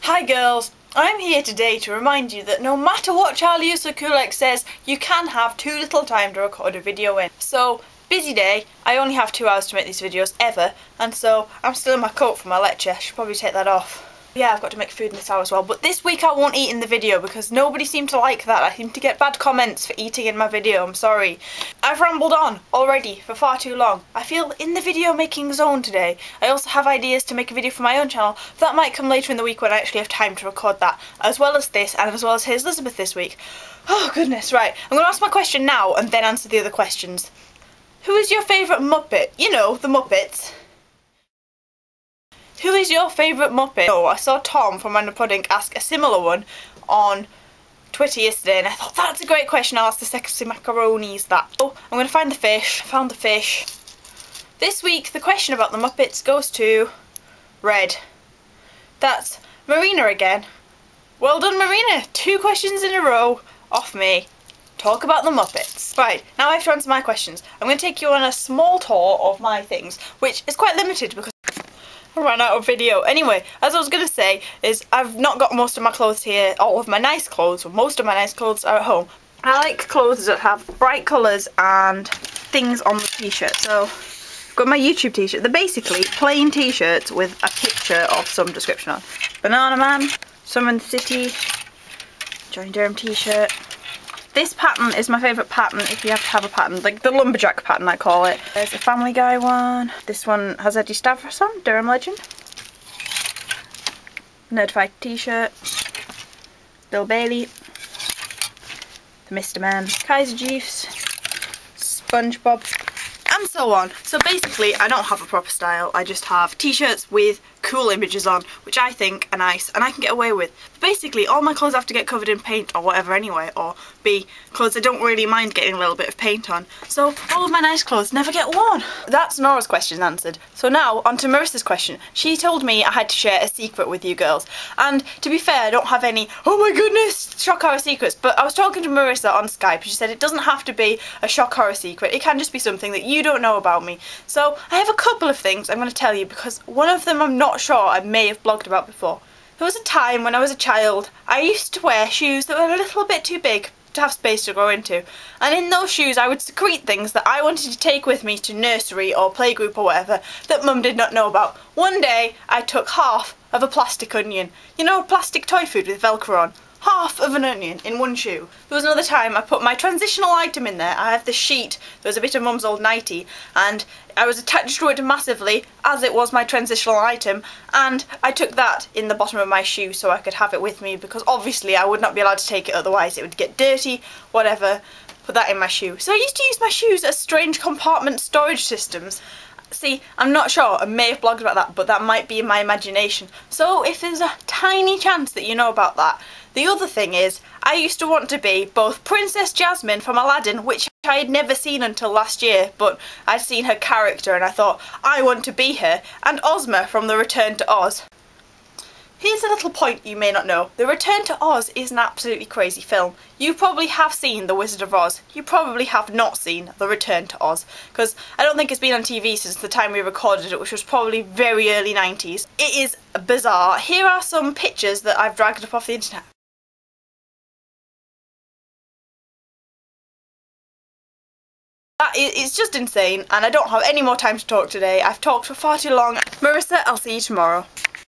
Hi girls, I'm here today to remind you that no matter what Charlie Usakulek says, you can have too little time to record a video in. So, busy day, I only have 2 hours to make these videos ever, and so I'm still in my coat for my lecture. I should probably take that off. Yeah, I've got to make food in this hour as well, but this week I won't eat in the video because nobody seemed to like that. I seem to get bad comments for eating in my video, I'm sorry. I've rambled on already for far too long. I feel in the video making zone today. I also have ideas to make a video for my own channel. That might come later in the week when I actually have time to record that, as well as this and as well as Here's Elizabeth this week. Oh goodness, right. I'm going to ask my question now and then answer the other questions. Who is your favourite Muppet? You know, the Muppets. Who is your favourite Muppet? Oh, I saw Tom from Random Pudding ask a similar one on Twitter yesterday and I thought that's a great question. I'll ask the sexy macaronis that. Oh, I'm going to find the fish. I found the fish. This week the question about the Muppets goes to Red. That's Marina again. Well done, Marina. 2 questions in a row off me. Talk about the Muppets. Right, now I have to answer my questions. I'm going to take you on a small tour of my things, which is quite limited because I ran out of video. Anyway, as I was going to say, is I've not got most of my clothes here, all of my nice clothes, well, most of my nice clothes are at home. I like clothes that have bright colours and things on the t-shirt. So, I've got my YouTube t-shirt. They're basically plain t-shirts with a picture of some description on. Banana Man, Summer in the City, Johnny Durham t-shirt. This pattern is my favourite pattern if you have to have a pattern, like the lumberjack pattern I call it. There's a Family Guy one. This one has Eddie Stavros on, Durham legend. Nerdfight t-shirt. Bill Bailey. The Mr. Man. Kaiser Chiefs. SpongeBob. And so on. So basically I don't have a proper style, I just have t-shirts with cool images on, which I think are nice and I can get away with. Basically all my clothes have to get covered in paint or whatever anyway, or be clothes I don't really mind getting a little bit of paint on. So all of my nice clothes never get worn. That's Nora's question answered. So now on to Marissa's question. She told me I had to share a secret with you girls, and to be fair I don't have any oh my goodness shock horror secrets, but I was talking to Marissa on Skype. She said it doesn't have to be a shock horror secret, it can just be something that you don't know about me. So I have a couple of things I'm going to tell you because one of them I'm not sure I may have blogged about before. There was a time when I was a child I used to wear shoes that were a little bit too big to have space to grow into, and in those shoes I would secrete things that I wanted to take with me to nursery or playgroup or whatever that Mum did not know about. One day I took half of a plastic onion, you know, plastic toy food with velcro on. Half of an onion in one shoe. There was another time I put my transitional item in there. I have the sheet, there was a bit of Mum's old nightie, and I was attached to it massively as it was my transitional item, and I took that in the bottom of my shoe so I could have it with me because obviously I would not be allowed to take it otherwise it would get dirty, whatever. Put that in my shoe. So I used to use my shoes as strange compartment storage systems. See, I'm not sure, I may have blogged about that, but that might be in my imagination. So if there's a tiny chance that you know about that. The other thing is, I used to want to be both Princess Jasmine from Aladdin, which I had never seen until last year, but I'd seen her character and I thought, I want to be her, and Ozma from The Return to Oz. Here's a little point you may not know. The Return to Oz is an absolutely crazy film. You probably have seen The Wizard of Oz. You probably have not seen The Return to Oz, because I don't think it's been on TV since the time we recorded it, which was probably very early 90s. It is bizarre. Here are some pictures that I've dragged up off the internet. It's just insane, and I don't have any more time to talk today. I've talked for far too long. Marissa, I'll see you tomorrow.